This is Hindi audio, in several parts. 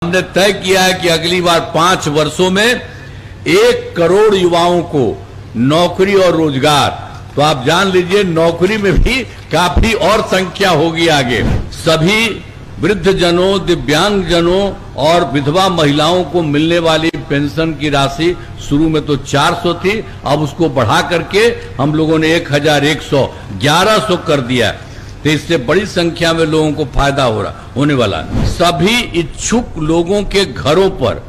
हमने तय किया है कि अगली बार 5 वर्षों में 1 करोड़ युवाओं को नौकरी और रोजगार, तो आप जान लीजिए नौकरी में भी काफी और संख्या होगी आगे। सभी वृद्धजनों, दिव्यांगजनों और विधवा महिलाओं को मिलने वाली पेंशन की राशि शुरू में तो 400 थी, अब उसको बढ़ा करके हम लोगों ने 1100 कर दिया। तो इससे बड़ी संख्या में लोगों को फायदा होने वाला। सभी इच्छुक लोगों के घरों पर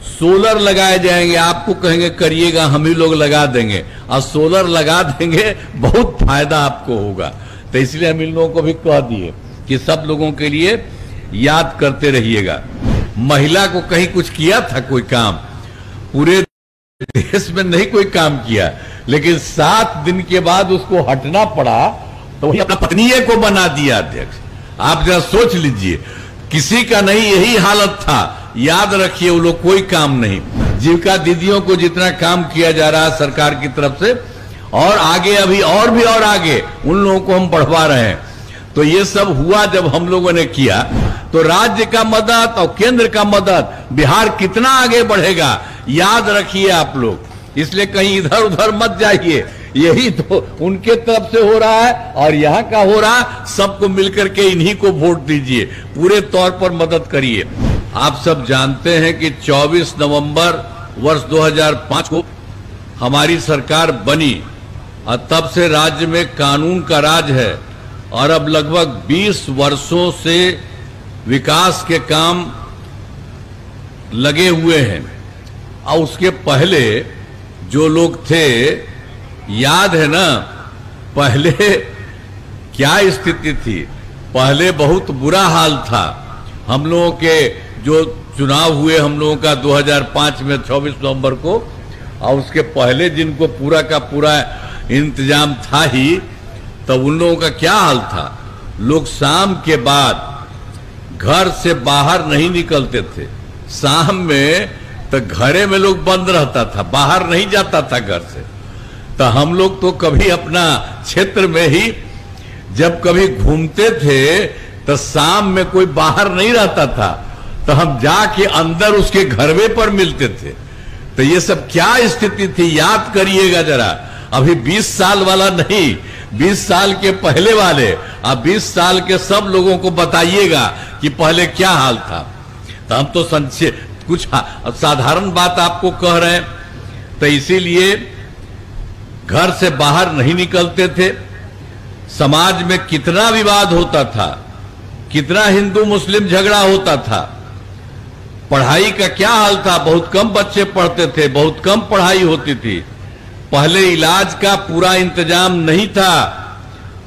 सोलर लगाए जाएंगे। आपको कहेंगे करिएगा, हम ही लोग लगा देंगे, और सोलर लगा देंगे, बहुत फायदा आपको होगा। तो इसलिए हम इन लोगों को भी कह दिए कि सब लोगों के लिए याद करते रहिएगा। महिला को कहीं कुछ किया था कोई काम, पूरे देश में नहीं कोई काम किया, लेकिन 7 दिन के बाद उसको हटना पड़ा, तो वही अपना पत्नीय को बना दिया अध्यक्ष। आप जरा सोच लीजिए, किसी का नहीं यही हालत था। याद रखिए, वो लोग कोई काम नहीं। जीविका दीदियों को जितना काम किया जा रहा है सरकार की तरफ से, और आगे अभी और भी और आगे उन लोगों को हम बढ़वा रहे हैं। तो ये सब हुआ जब हम लोगों ने किया, तो राज्य का मदद और केंद्र का मदद, बिहार कितना आगे बढ़ेगा याद रखिए आप लोग। इसलिए कहीं इधर उधर मत जाइए, यही तो उनके तरफ से हो रहा है और यहाँ का हो रहा है। सबको मिलकर के इन्हीं को वोट दीजिए, पूरे तौर पर मदद करिए। आप सब जानते हैं कि 24 नवंबर वर्ष 2005 को हमारी सरकार बनी और तब से राज्य में कानून का राज है, और अब लगभग 20 वर्षों से विकास के काम लगे हुए हैं। और उसके पहले जो लोग थे, याद है ना, पहले क्या स्थिति थी? पहले बहुत बुरा हाल था। हम लोगों के जो चुनाव हुए हम लोगों का 2005 में 24 नवंबर को, और उसके पहले जिनको पूरा का पूरा इंतजाम था ही, तब उन लोगों का क्या हाल था? लोग शाम के बाद घर से बाहर नहीं निकलते थे। शाम में तो घरे में लोग बंद रहता था, बाहर नहीं जाता था घर से। तो हम लोग तो कभी अपना क्षेत्र में ही जब कभी घूमते थे, तो शाम में कोई बाहर नहीं रहता था, तो हम जाके अंदर उसके घरवे पर मिलते थे। तो ये सब क्या स्थिति थी याद करिएगा जरा। अभी 20 साल वाला नहीं, 20 साल के पहले वाले, अब 20 साल के सब लोगों को बताइएगा कि पहले क्या हाल था। तो हम तो संक्षेप कुछ साधारण बात आपको कह रहे हैं। तो इसीलिए घर से बाहर नहीं निकलते थे। समाज में कितना विवाद होता था, कितना हिंदू मुस्लिम झगड़ा होता था। पढ़ाई का क्या हाल था, बहुत कम बच्चे पढ़ते थे, बहुत कम पढ़ाई होती थी। पहले इलाज का पूरा इंतजाम नहीं था,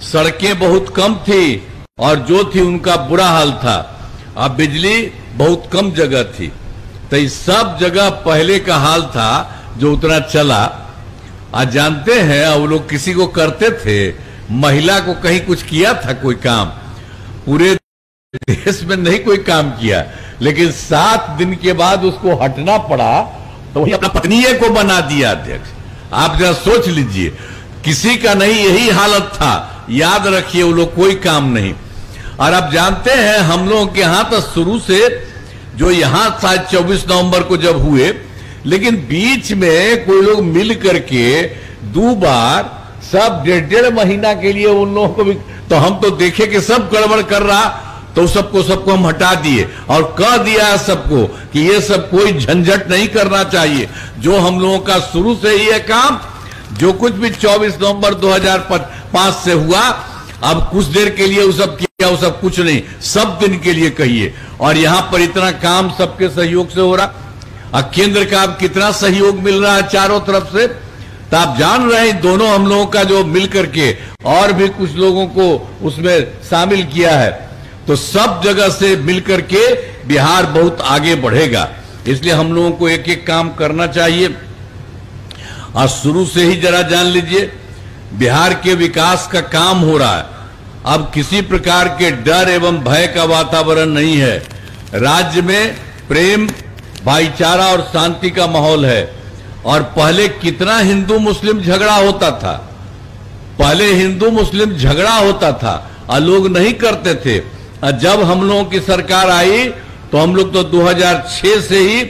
सड़कें बहुत कम थी, और जो थी उनका बुरा हाल था। अब बिजली बहुत कम जगह थी। तो इस सब जगह पहले का हाल था जो उतना चला। आज जानते हैं, अब लोग किसी को करते थे, महिला को कहीं कुछ किया था कोई काम, पूरे देश में नहीं कोई काम किया, लेकिन 7 दिन के बाद उसको हटना पड़ा, तो वही अपना पत्नीय को बना दिया अध्यक्ष। आप जरा सोच लीजिए, किसी का नहीं यही हालत था। याद रखिए, वो लोग कोई काम नहीं। और आप जानते हैं, हम लोगों के यहां तो शुरू से जो यहां शायद 24 नवंबर को जब हुए, लेकिन बीच में कोई लोग मिल करके 2 बार सब 1.5 महीना के लिए उन लोगों को भी, तो हम तो देखे कि सब गड़बड़ कर रहा, तो सबको हम हटा दिए और कह दिया सबको कि ये सब कोई झंझट नहीं करना चाहिए। जो हम लोगों का शुरू से ही है काम, जो कुछ भी 24 नवंबर 2005 से हुआ, अब कुछ देर के लिए वो सब किया, वो सब कुछ नहीं, सब दिन के लिए कहिए। और यहां पर इतना काम सबके सहयोग से हो रहा, और केंद्र का अब कितना सहयोग मिल रहा है चारों तरफ से। तो आप जान रहे हैं, दोनों हम लोगों का जो मिल करके और भी कुछ लोगों को उसमें शामिल किया है, तो सब जगह से मिलकर के बिहार बहुत आगे बढ़ेगा। इसलिए हम लोगों को एक एक काम करना चाहिए। और शुरू से ही जरा जान लीजिए, बिहार के विकास का काम हो रहा है। अब किसी प्रकार के डर एवं भय का वातावरण नहीं है। राज्य में प्रेम, भाईचारा और शांति का माहौल है। और पहले कितना हिंदू मुस्लिम झगड़ा होता था, पहले हिंदू मुस्लिम झगड़ा होता था और लोग नहीं करते थे। जब हम लोगों की सरकार आई तो हम लोग तो 2006 से ही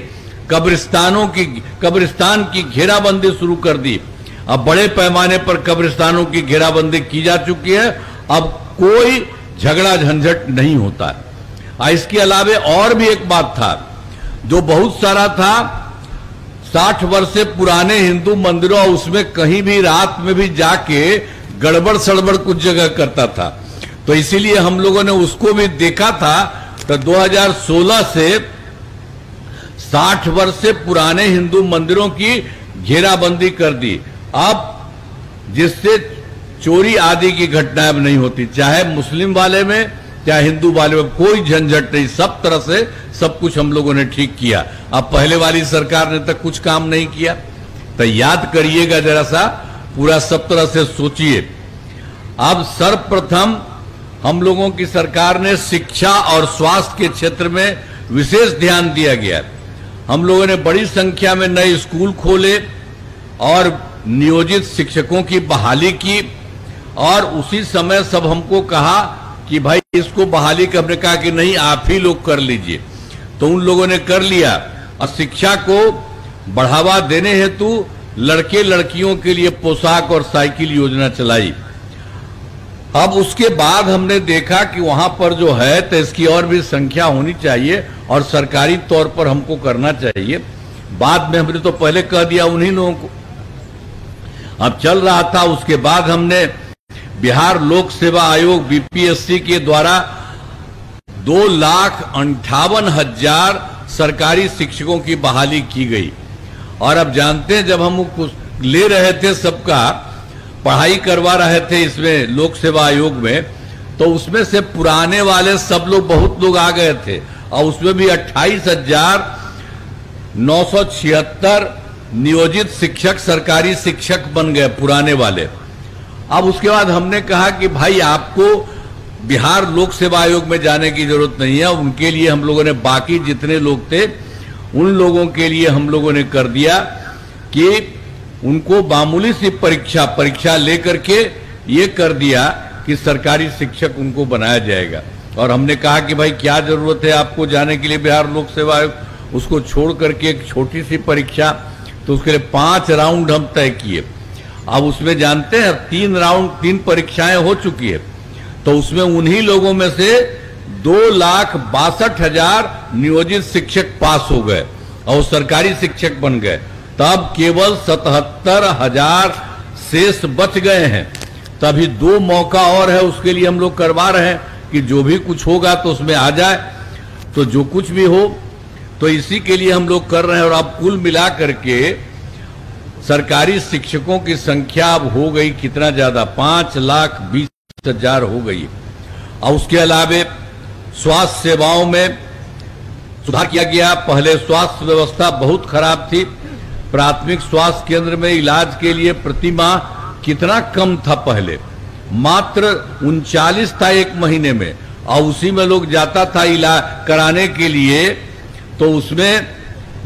कब्रिस्तान की घेराबंदी शुरू कर दी। अब बड़े पैमाने पर कब्रिस्तानों की घेराबंदी की जा चुकी है। अब कोई झगड़ा झंझट नहीं होता है। इसके अलावे और भी एक बात था जो बहुत सारा था, 60 वर्ष से पुराने हिंदू मंदिरों, उसमें कहीं भी रात में भी जाके गड़बड़ सड़बड़ कुछ जगह करता था, तो इसीलिए हम लोगों ने उसको भी देखा था। तो 2016 से 60 वर्ष से पुराने हिंदू मंदिरों की घेराबंदी कर दी। अब जिससे चोरी आदि की घटनाएं अब नहीं होती, चाहे मुस्लिम वाले में चाहे हिंदू वाले में, कोई झंझट नहीं। सब तरह से सब कुछ हम लोगों ने ठीक किया। अब पहले वाली सरकार ने तक कुछ काम नहीं किया, तो याद करिएगा जरा सा, पूरा सब तरह से सोचिए। अब सर्वप्रथम हम लोगों की सरकार ने शिक्षा और स्वास्थ्य के क्षेत्र में विशेष ध्यान दिया गया। हम लोगों ने बड़ी संख्या में नए स्कूल खोले और नियोजित शिक्षकों की बहाली की, और उसी समय सब हमको कहा कि भाई इसको बहाली का, हमने कहा कि नहीं आप ही लोग कर लीजिए, तो उन लोगों ने कर लिया। और शिक्षा को बढ़ावा देने हेतु लड़के लड़कियों के लिए पोशाक और साइकिल योजना चलाई। अब उसके बाद हमने देखा कि वहां पर जो है तो इसकी और भी संख्या होनी चाहिए और सरकारी तौर पर हमको करना चाहिए। बाद में हमने तो पहले कह दिया उन्हीं लोगों को, अब चल रहा था। उसके बाद हमने बिहार लोक सेवा आयोग बीपीएससी के द्वारा 2,58,000 सरकारी शिक्षकों की बहाली की गई। और अब जानते हैं जब हम ले रहे थे, सबका पढ़ाई करवा रहे थे इसमें लोक सेवा आयोग में, तो उसमें से पुराने वाले सब लोग, बहुत लोग आ गए थे, और उसमें भी 28,976 नियोजित शिक्षक सरकारी शिक्षक बन गए पुराने वाले। अब उसके बाद हमने कहा कि भाई आपको बिहार लोक सेवा आयोग में जाने की जरूरत नहीं है। उनके लिए हम लोगों ने बाकी जितने लोग थे उन लोगों के लिए हम लोगों ने कर दिया कि उनको मामूली सी परीक्षा लेकर के ये कर दिया कि सरकारी शिक्षक उनको बनाया जाएगा। और हमने कहा कि भाई क्या जरूरत है आपको जाने के लिए बिहार लोक सेवा आयोग, उसको छोड़ करके एक छोटी सी परीक्षा, तो उसके लिए 5 राउंड हम तय किए। अब उसमें जानते हैं 3 परीक्षाएं हो चुकी है, तो उसमें उन्हीं लोगों में से 2,62,000 नियोजित शिक्षक पास हो गए और सरकारी शिक्षक बन गए। तब केवल 77,000 शेष बच गए हैं। तभी 2 मौका और है, उसके लिए हम लोग करवा रहे हैं कि जो भी कुछ होगा तो उसमें आ जाए, तो जो कुछ भी हो तो इसी के लिए हम लोग कर रहे हैं। और अब कुल मिला करके सरकारी शिक्षकों की संख्या अब हो गई कितना ज्यादा, 5,20,000 हो गई। और उसके अलावे स्वास्थ्य सेवाओं में सुधार किया गया। पहले स्वास्थ्य व्यवस्था बहुत खराब थी। प्राथमिक स्वास्थ्य केंद्र में इलाज के लिए प्रति माह कितना कम था, पहले मात्र 39 था एक महीने में, और उसी में लोग जाता था इलाज कराने के लिए, तो उसमें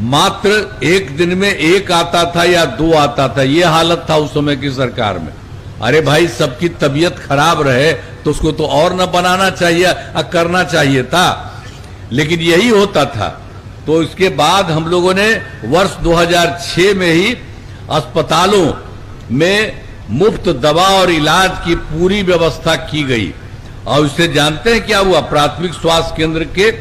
मात्र एक दिन में 1 आता था या 2 आता था। ये हालत था उस समय की सरकार में। अरे भाई सबकी तबीयत खराब रहे तो उसको तो और न बनाना चाहिए, करना चाहिए था, लेकिन यही होता था। तो इसके बाद हम लोगों ने वर्ष 2006 में ही अस्पतालों में मुफ्त दवा और इलाज की पूरी व्यवस्था की गई। और इससे जानते हैं क्या हुआ, प्राथमिक स्वास्थ्य केंद्र के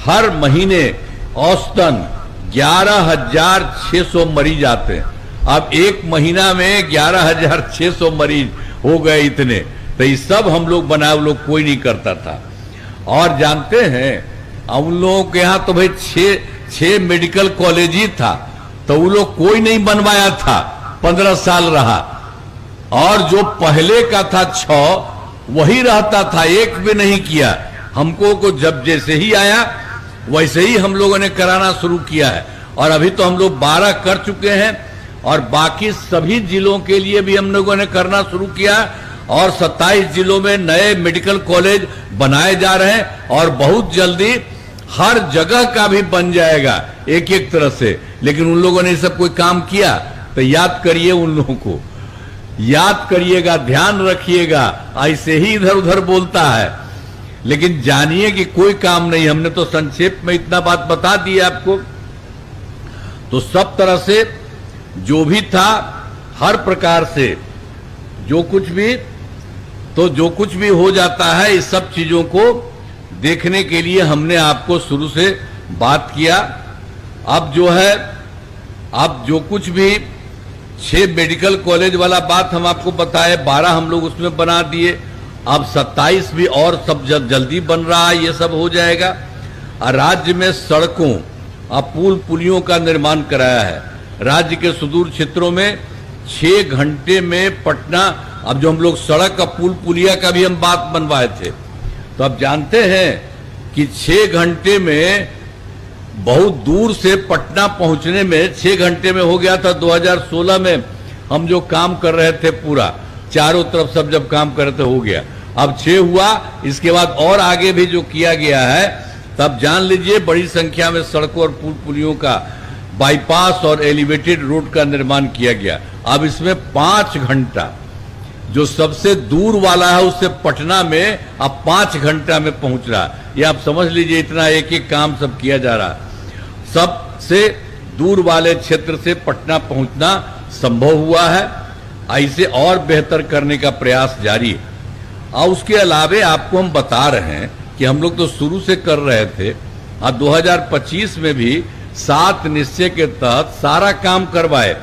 हर महीने औसतन 11,600 मरीज आते हैं। अब एक महीना में 11,600 मरीज हो गए इतने, तो ये सब हम लोग बनाए, वो लोग कोई नहीं करता था। और जानते हैं उन लोगों के यहाँ तो भाई 6 मेडिकल कॉलेज ही था, तो वो लोग कोई नहीं बनवाया था, 15 साल रहा। और जो पहले का था 6 वही रहता था, एक भी नहीं किया। हमको को जब जैसे ही आया वैसे ही हम लोगों ने कराना शुरू किया है। और अभी तो हम लोग 12 कर चुके हैं, और बाकी सभी जिलों के लिए भी हम लोगों ने करना शुरू किया। और 27 जिलों में नए मेडिकल कॉलेज बनाए जा रहे हैं, और बहुत जल्दी हर जगह का भी बन जाएगा एक एक तरह से। लेकिन उन लोगों ने सब कोई काम किया, तो याद करिए, उन लोगों को याद करिएगा, ध्यान रखिएगा। ऐसे ही इधर उधर बोलता है लेकिन जानिए कि कोई काम नहीं, हमने तो संक्षेप में इतना बात बता दी आपको। तो सब तरह से जो भी था, हर प्रकार से जो कुछ भी हो जाता है, इस सब चीजों को देखने के लिए हमने आपको शुरू से बात किया। अब जो कुछ भी 6 मेडिकल कॉलेज वाला बात हम आपको बताए, 12 हम लोग उसमें बना दिए। अब 27 भी और सब जल्दी बन रहा है, ये सब हो जाएगा। राज्य में सड़कों और पुल पुलियों का निर्माण कराया है। राज्य के सुदूर क्षेत्रों में 6 घंटे में पटना, अब जो हम लोग सड़क का पुल पुलिया का भी हम बात बनवाए थे, तो अब जानते हैं कि 6 घंटे में बहुत दूर से पटना पहुंचने में 6 घंटे में हो गया था। 2016 में हम जो काम कर रहे थे, पूरा चारों तरफ सब जब काम कर रहे थे, हो गया। अब 6 हुआ, इसके बाद और आगे भी जो किया गया है, तब जान लीजिए बड़ी संख्या में सड़कों और पुल पुलियों का, बाईपास और एलिवेटेड रोड का निर्माण किया गया। अब इसमें 5 घंटा, जो सबसे दूर वाला है उससे पटना में अब 5 घंटा में पहुंच रहा है। ये आप समझ लीजिए, इतना एक एक काम सब किया जा रहा है। सबसे दूर वाले क्षेत्र से पटना पहुंचना संभव हुआ है। ऐसे और बेहतर करने का प्रयास जारी है। और उसके अलावे आपको हम बता रहे हैं कि हम लोग तो शुरू से कर रहे थे, और 2025 में भी 7 निश्चय के तहत सारा काम करवाए,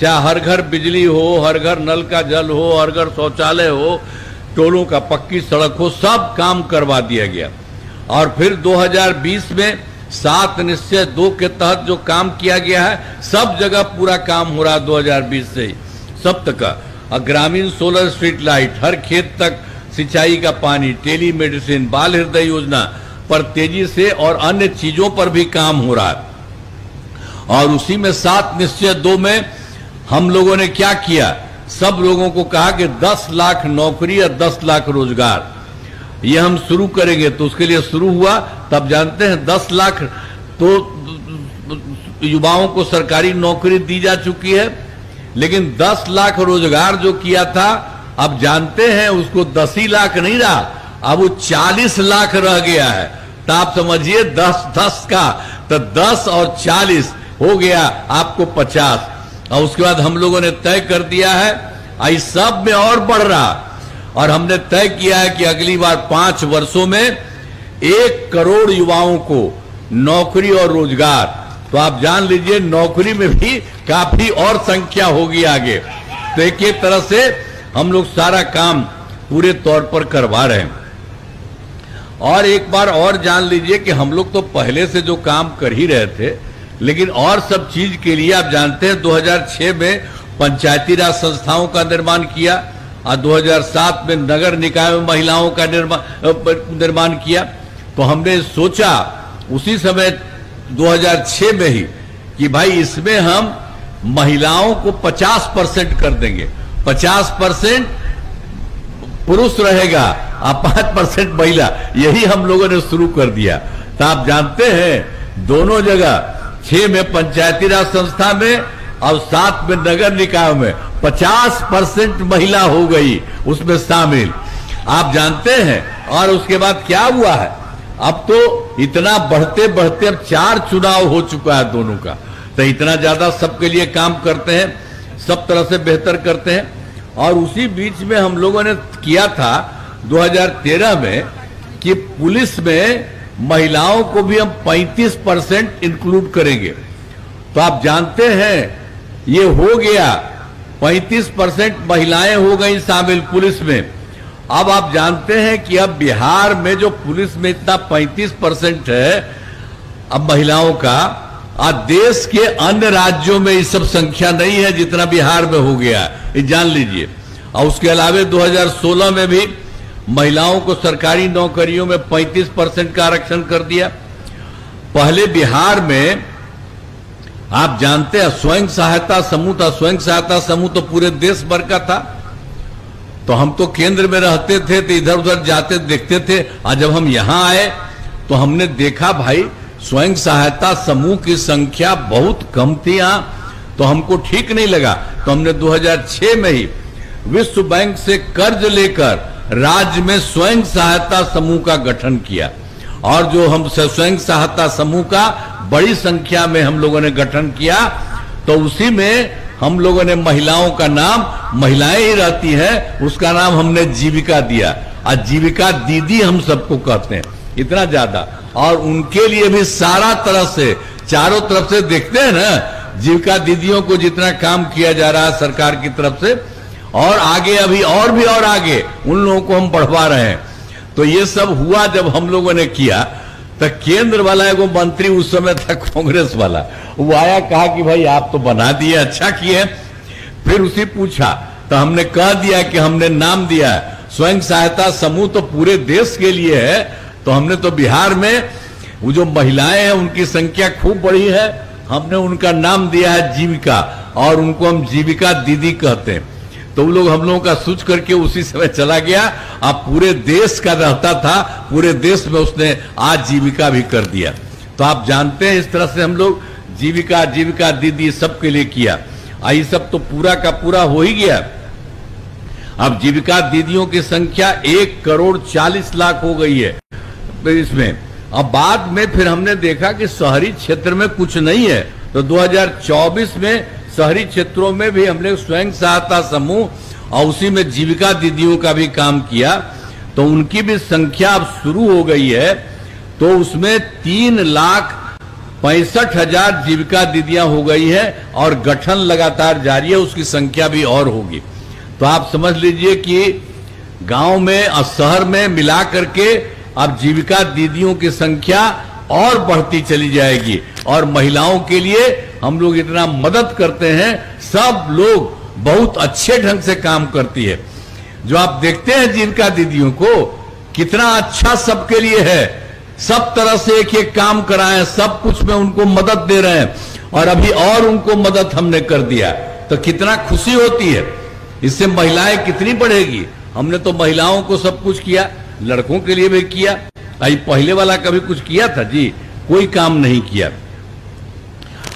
चाहे हर घर बिजली हो, हर घर नल का जल हो, हर घर शौचालय हो, टोलों का पक्की सड़क हो, सब काम करवा दिया गया। और फिर 2020 में 7 निश्चय 2 के तहत जो काम किया गया है, सब जगह पूरा काम हो रहा है 2020 से ही, सब तक का। ग्रामीण सोलर स्ट्रीट लाइट, हर खेत तक सिंचाई का पानी, टेली मेडिसिन, बाल हृदय योजना पर तेजी से और अन्य चीजों पर भी काम हो रहा है। और उसी में 7 निश्चय 2 में हम लोगों ने क्या किया, सब लोगों को कहा कि 10 लाख नौकरी या 10 लाख रोजगार ये हम शुरू करेंगे। तो उसके लिए शुरू हुआ, तब जानते हैं 10 लाख तो युवाओं को सरकारी नौकरी दी जा चुकी है, लेकिन 10 लाख रोजगार जो किया था, अब जानते हैं उसको 10 ही लाख नहीं रहा, अब वो 40 लाख रह गया है। तो आप समझिए 10 का, तो 10 और 40 हो गया आपको 50। और उसके बाद हम लोगों ने तय कर दिया है, इस सब में और बढ़ रहा, और हमने तय किया है कि अगली बार 5 वर्षों में 1 करोड़ युवाओं को नौकरी और रोजगार। तो आप जान लीजिए नौकरी में भी काफी और संख्या होगी आगे। तो एक तरह से हम लोग सारा काम पूरे तौर पर करवा रहे हैं। और एक बार और जान लीजिए कि हम लोग तो पहले से जो काम कर ही रहे थे, लेकिन और सब चीज के लिए आप जानते हैं 2006 में पंचायती राज संस्थाओं का निर्माण किया, और 2007 में नगर निकाय में महिलाओं का निर्माण किया। तो हमने सोचा उसी समय 2006 में ही कि भाई इसमें हम महिलाओं को 50% कर देंगे, 50% पुरुष रहेगा और 5% महिला, यही हम लोगों ने शुरू कर दिया। तो आप जानते हैं दोनों जगह, 6 में पंचायती राज संस्था में और 7 में नगर निकाय में 50% महिला हो गई उसमें शामिल, आप जानते हैं। और उसके बाद क्या हुआ है, अब तो इतना बढ़ते बढ़ते अब 4 चुनाव हो चुका है दोनों का। तो इतना ज्यादा सबके लिए काम करते हैं, सब तरह से बेहतर करते हैं। और उसी बीच में हम लोगों ने किया था 2013 में कि पुलिस में महिलाओं को भी हम 35% इंक्लूड करेंगे। तो आप जानते हैं ये हो गया, 35% महिलाएं हो गई शामिल पुलिस में। अब आप जानते हैं कि अब बिहार में जो पुलिस में इतना 35% है अब महिलाओं का, आज देश के अन्य राज्यों में इस सब संख्या नहीं है जितना बिहार में हो गया, ये जान लीजिए। और उसके अलावा 2016 में भी महिलाओं को सरकारी नौकरियों में 35% का आरक्षण कर दिया। पहले बिहार में आप जानते हैं स्वयं सहायता समूह था, स्वयं सहायता समूह तो पूरे देश भर का था। तो हम तो केंद्र में रहते थे तो इधर उधर जाते देखते थे, और जब हम यहां आए तो हमने देखा भाई स्वयं सहायता समूह की संख्या बहुत कम थी यहां, तो हमको ठीक नहीं लगा। तो हमने 2006 में ही विश्व बैंक से कर्ज लेकर राज्य में स्वयं सहायता समूह का गठन किया। और जो हम स्वयं सहायता समूह का बड़ी संख्या में हम लोगों ने गठन किया, तो उसी में हम लोगों ने महिलाओं का नाम, महिलाएं ही रहती हैं, उसका नाम हमने जीविका दिया। और जीविका दीदी हम सबको कहते हैं, इतना ज्यादा। और उनके लिए भी सारा तरह से, चारों तरफ से देखते हैं ना, जीविका दीदियों को जितना काम किया जा रहा है सरकार की तरफ से, और आगे अभी और भी और आगे उन लोगों को हम बढ़वा रहे हैं। तो ये सब हुआ जब हम लोगों ने किया, तो केंद्र वाला एगो मंत्री उस समय था कांग्रेस वाला, वो आया, कहा कि भाई आप तो बना दिए, अच्छा किए। फिर उसे पूछा तो हमने कह दिया कि हमने नाम दिया है स्वयं सहायता समूह, तो पूरे देश के लिए है। तो हमने तो बिहार में वो जो महिलाएं हैं उनकी संख्या खूब बड़ी है, हमने उनका नाम दिया है जीविका, और उनको हम जीविका दीदी कहते हैं। तो वो लोग हम लोगों का सोच करके उसी समय चला गया। अब पूरे देश का रहता था, पूरे देश में उसने आज जीविका भी कर दिया। तो आप जानते हैं इस तरह से हम लोग जीविका, जीविका दीदी सबके लिए किया। ये सब तो पूरा का पूरा हो ही गया। अब जीविका दीदियों की संख्या 1,40,00,000 हो गई है इसमें। अब बाद में फिर हमने देखा कि शहरी क्षेत्र में कुछ नहीं है, तो 2024 में शहरी क्षेत्रों में भी हमने स्वयं सहायता समूह और उसी में जीविका दीदियों का भी काम किया। तो उनकी भी संख्या अब शुरू हो गई है। तो उसमें 3,65,000 जीविका दीदियां हो गई है, और गठन लगातार जारी है, उसकी संख्या भी और होगी। तो आप समझ लीजिए कि गांव में और शहर में मिला करके अब जीविका दीदियों की संख्या और बढ़ती चली जाएगी। और महिलाओं के लिए हम लोग इतना मदद करते हैं, सब लोग बहुत अच्छे ढंग से काम करती है। जो आप देखते हैं जीविका दीदियों को, कितना अच्छा सबके लिए है, सब तरह से एक एक काम कराएं, सब कुछ में उनको मदद दे रहे हैं। और अभी और उनको मदद हमने कर दिया, तो कितना खुशी होती है। इससे महिलाएं कितनी बढ़ेगी। हमने तो महिलाओं को सब कुछ किया, लड़कों के लिए भी किया। पहले वाला कभी कुछ किया था जी? कोई काम नहीं किया।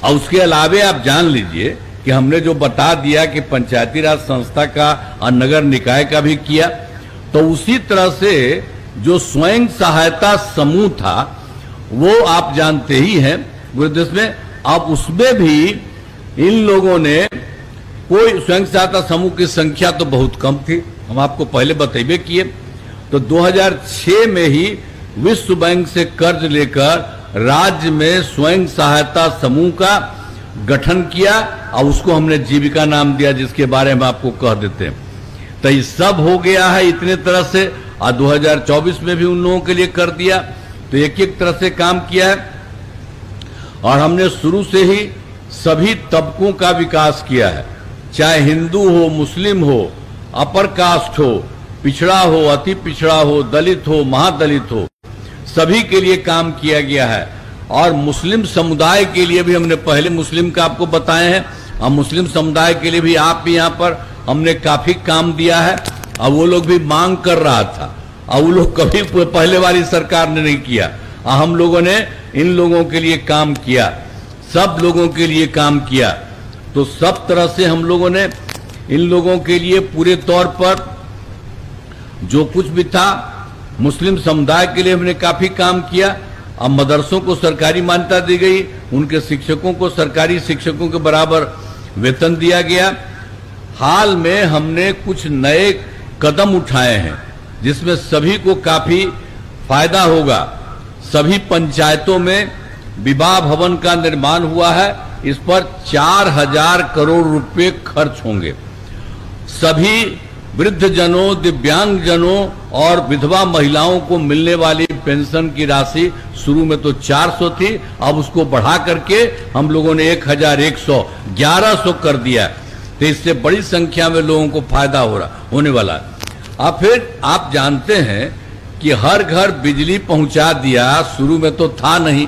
और उसके अलावे आप जान लीजिए कि हमने जो बता दिया कि पंचायती राज संस्था का और नगर निकाय का भी किया, तो उसी तरह से जो स्वयं सहायता समूह था वो आप जानते ही हैं पूरे देश में। अब उसमें भी इन लोगों ने, कोई स्वयं सहायता समूह की संख्या तो बहुत कम थी, हम आपको पहले बतेबे किए। तो 2006 में ही विश्व बैंक से कर्ज लेकर राज्य में स्वयं सहायता समूह का गठन किया, और उसको हमने जीविका नाम दिया, जिसके बारे में आपको कह देते हैं। तो ये सब हो गया है इतने तरह से, और 2024 में भी उन लोगों के लिए कर दिया। तो एक एक तरह से काम किया है। और हमने शुरू से ही सभी तबकों का विकास किया है, चाहे हिंदू हो, मुस्लिम हो, अपर कास्ट हो, पिछड़ा हो, अति पिछड़ा हो, दलित हो, महादलित हो, सभी के लिए काम किया गया है। और मुस्लिम समुदाय के लिए भी हमने, पहले मुस्लिम का आपको बताए हैं, और मुस्लिम समुदाय के लिए भी आप भी यहाँ पर हमने काफी काम दिया है। और वो लोग भी मांग कर रहा था, और वो लोग कभी पहले वाली सरकार ने नहीं किया, और हम लोगों ने इन लोगों के लिए काम किया, सब लोगों के लिए काम किया। तो सब तरह से हम लोगों ने इन लोगों के लिए पूरे तौर पर जो कुछ भी था, मुस्लिम समुदाय के लिए हमने काफी काम किया। अब मदरसों को सरकारी मान्यता दी गई, उनके शिक्षकों को सरकारी शिक्षकों के बराबर वेतन दिया गया। हाल में हमने कुछ नए कदम उठाए हैं जिसमें सभी को काफी फायदा होगा। सभी पंचायतों में विवाह भवन का निर्माण हुआ है, इस पर 4,000 करोड़ रुपए खर्च होंगे। सभी वृद्धजनों, दिव्यांगजनों और विधवा महिलाओं को मिलने वाली पेंशन की राशि शुरू में तो 400 थी, अब उसको बढ़ा करके हम लोगों ने 1,100 कर दिया। तो इससे बड़ी संख्या में लोगों को फायदा होने वाला। अब फिर आप जानते हैं कि हर घर बिजली पहुंचा दिया, शुरू में तो था नहीं।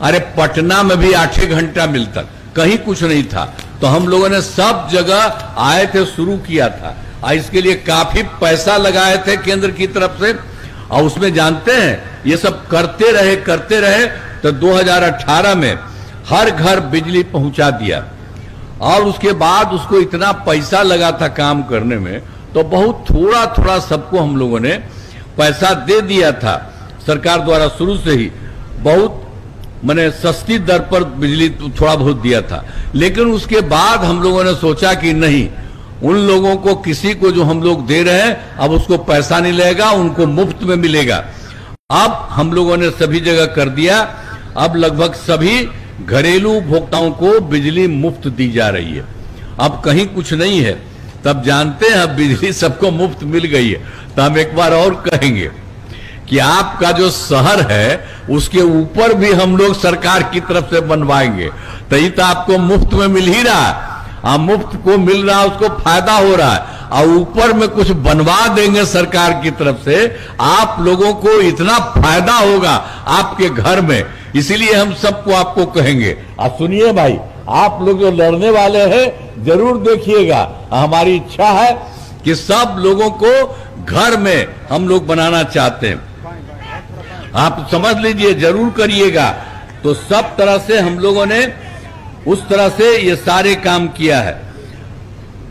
अरे पटना में भी 8 घंटा मिलता, कहीं कुछ नहीं था। तो हम लोगों ने सब जगह आए थे, शुरू किया था, और इसके लिए काफी पैसा लगाए थे केंद्र की तरफ से। और उसमें जानते हैं ये सब करते रहे तो 2018 में हर घर बिजली पहुंचा दिया। और उसके बाद उसको इतना पैसा लगा था काम करने में, तो बहुत थोड़ा थोड़ा सबको हम लोगों ने पैसा दे दिया था। सरकार द्वारा शुरू से ही बहुत मैंने सस्ती दर पर बिजली थोड़ा बहुत दिया था, लेकिन उसके बाद हम लोगों ने सोचा कि नहीं, उन लोगों को किसी को जो हम लोग दे रहे हैं अब उसको पैसा नहीं लगेगा, उनको मुफ्त में मिलेगा। अब हम लोगों ने सभी जगह कर दिया, अब लगभग सभी घरेलू उपभोक्ताओं को बिजली मुफ्त दी जा रही है। अब कहीं कुछ नहीं है, तब जानते हैं अब बिजली सबको मुफ्त मिल गई है। तो हम एक बार और कहेंगे कि आपका जो शहर है उसके ऊपर भी हम लोग सरकार की तरफ से बनवाएंगे, तो ये तो आपको मुफ्त में मिल ही रहा है। आप मुफ्त को मिल रहा है, उसको फायदा हो रहा है, और ऊपर में कुछ बनवा देंगे सरकार की तरफ से, आप लोगों को इतना फायदा होगा आपके घर में। इसीलिए हम सबको आपको कहेंगे, आप सुनिए भाई, आप लोग जो लड़ने वाले हैं जरूर देखिएगा, हमारी इच्छा है कि सब लोगों को घर में हम लोग बनाना चाहते हैं। आप समझ लीजिए, जरूर करिएगा। तो सब तरह से हम लोगों ने उस तरह से ये सारे काम किया है,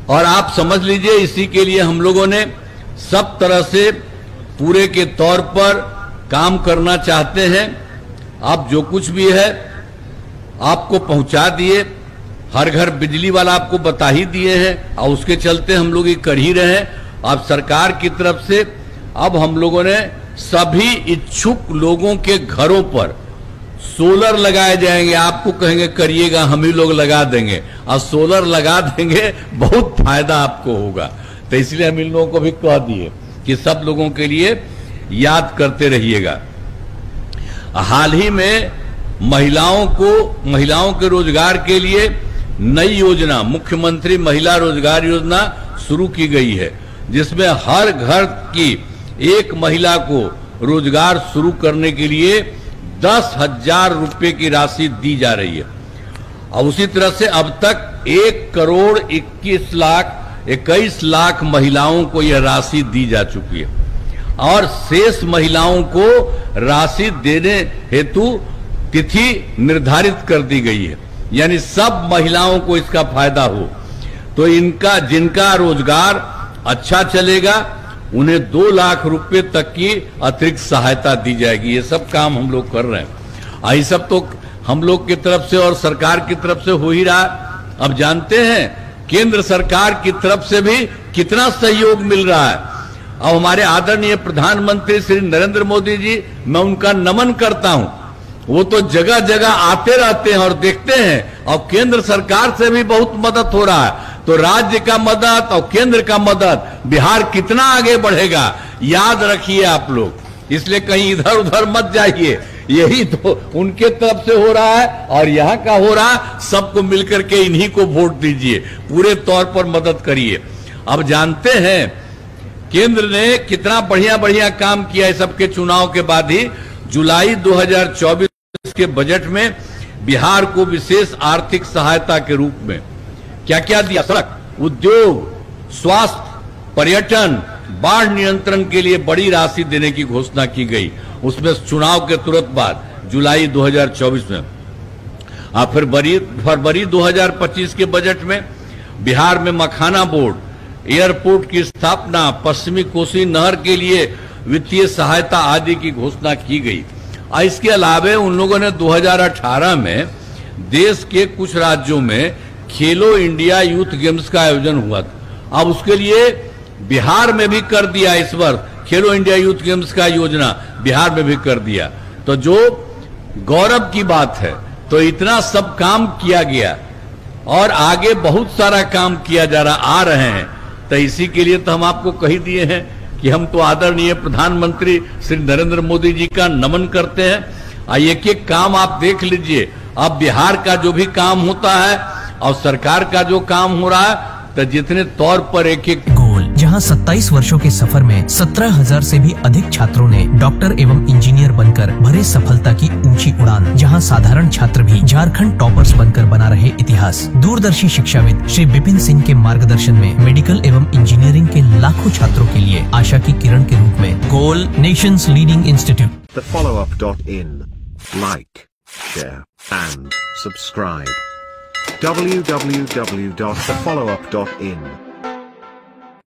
और आप समझ लीजिए इसी के लिए हम लोगों ने सब तरह से पूरे के तौर पर काम करना चाहते हैं। आप जो कुछ भी है आपको पहुंचा दिए, हर घर बिजली वाला आपको बता ही दिए हैं, और उसके चलते हम लोग ये कर ही रहे हैं। अब सरकार की तरफ से अब हम लोगों ने सभी इच्छुक लोगों के घरों पर सोलर लगाए जाएंगे। आपको कहेंगे करिएगा, हम ही लोग लगा देंगे, और सोलर लगा देंगे, बहुत फायदा आपको होगा। तो इसलिए हम इन लोगों को भी कह दिए कि सब लोगों के लिए याद करते रहिएगा। हाल ही में महिलाओं के रोजगार के लिए नई योजना, मुख्यमंत्री महिला रोजगार योजना शुरू की गई है, जिसमें हर घर की एक महिला को रोजगार शुरू करने के लिए 10,000 रुपए की राशि दी जा रही है। और उसी तरह से अब तक 1,21 लाख महिलाओं को यह राशि दी जा चुकी है, और शेष महिलाओं को राशि देने हेतु तिथि निर्धारित कर दी गई है, यानी सब महिलाओं को इसका फायदा हो। तो जिनका रोजगार अच्छा चलेगा उन्हें 2 लाख रुपए तक की अतिरिक्त सहायता दी जाएगी। ये सब काम हम लोग कर रहे हैं, ये सब तो हम लोग की तरफ से और सरकार की तरफ से हो ही रहा। अब जानते हैं केंद्र सरकार की तरफ से भी कितना सहयोग मिल रहा है। अब हमारे आदरणीय प्रधानमंत्री श्री नरेंद्र मोदी जी, मैं उनका नमन करता हूं, वो तो जगह जगह आते रहते हैं और देखते हैं, और केंद्र सरकार से भी बहुत मदद हो रहा है। तो राज्य का मदद और केंद्र का मदद, बिहार कितना आगे बढ़ेगा याद रखिए आप लोग। इसलिए कहीं इधर उधर मत जाइए, यही तो उनके तरफ से हो रहा है और यहाँ का हो रहा है। सबको मिलकर के इन्हीं को वोट दीजिए, पूरे तौर पर मदद करिए। अब जानते हैं केंद्र ने कितना बढ़िया बढ़िया काम किया है। सबके चुनाव के बाद ही जुलाई 2024 के बजट में बिहार को विशेष आर्थिक सहायता के रूप में क्या क्या दिया? सड़क, उद्योग, स्वास्थ्य, पर्यटन, बाढ़ नियंत्रण के लिए बड़ी राशि देने की घोषणा की गई। उसमें चुनाव के तुरंत बाद जुलाई 2024 में। फरवरी 2025 के बजट में बिहार में मखाना बोर्ड, एयरपोर्ट की स्थापना, पश्चिमी कोसी नहर के लिए वित्तीय सहायता आदि की घोषणा की गई। इसके अलावा उन लोगों ने 2018 में देश के कुछ राज्यों में खेलो इंडिया यूथ गेम्स का आयोजन हुआ था। अब उसके लिए बिहार में भी कर दिया, इस वर्ष खेलो इंडिया यूथ गेम्स का योजना बिहार में भी कर दिया। तो जो गौरव की बात है। तो इतना सब काम किया गया और आगे बहुत सारा काम किया जा रहा, आ रहे हैं। तो इसी के लिए तो हम आपको कही दिए हैं कि हम तो आदरणीय प्रधानमंत्री श्री नरेंद्र मोदी जी का नमन करते हैं। एक एक काम आप देख लीजिए। अब बिहार का जो भी काम होता है और सरकार का जो काम हो रहा है, तो जितने तौर पर एक एक गोल, जहां 27 वर्षों के सफर में 17,000 से भी अधिक छात्रों ने डॉक्टर एवं इंजीनियर बनकर भरे सफलता की ऊंची उड़ान, जहां साधारण छात्र भी झारखंड टॉपर्स बनकर बना रहे इतिहास। दूरदर्शी शिक्षाविद श्री विपिन सिंह के मार्गदर्शन में मेडिकल एवं इंजीनियरिंग के लाखों छात्रों के लिए आशा की किरण के रूप में goal, nations leading institute. TheFollowUp.in. Like, share and subscribe. www.thefollowup.in